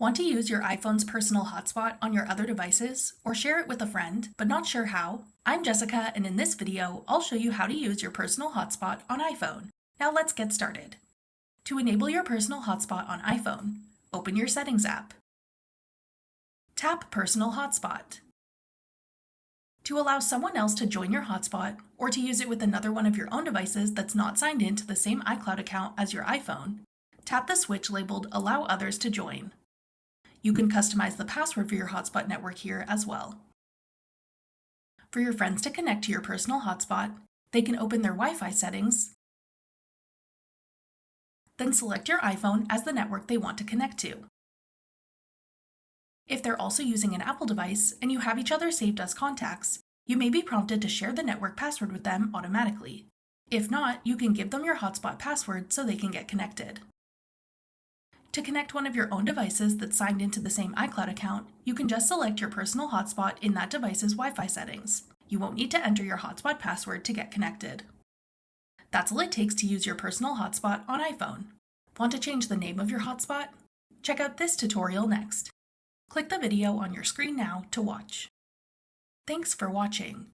Want to use your iPhone's personal hotspot on your other devices or share it with a friend, but not sure how? I'm Jessica, and in this video, I'll show you how to use your personal hotspot on iPhone. Now let's get started. To enable your personal hotspot on iPhone, open your Settings app. Tap Personal Hotspot. To allow someone else to join your hotspot or to use it with another one of your own devices that's not signed in to the same iCloud account as your iPhone, tap the switch labeled Allow Others to Join. You can customize the password for your hotspot network here as well. For your friends to connect to your personal hotspot, they can open their Wi-Fi settings, then select your iPhone as the network they want to connect to. If they're also using an Apple device and you have each other saved as contacts, you may be prompted to share the network password with them automatically. If not, you can give them your hotspot password so they can get connected. To connect one of your own devices that's signed into the same iCloud account, you can just select your personal hotspot in that device's Wi-Fi settings. You won't need to enter your hotspot password to get connected. That's all it takes to use your personal hotspot on iPhone. Want to change the name of your hotspot? Check out this tutorial next. Click the video on your screen now to watch. Thanks for watching.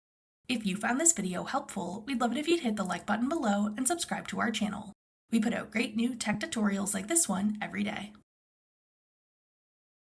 If you found this video helpful, we'd love it if you'd hit the like button below and subscribe to our channel. We put out great new tech tutorials like this one every day.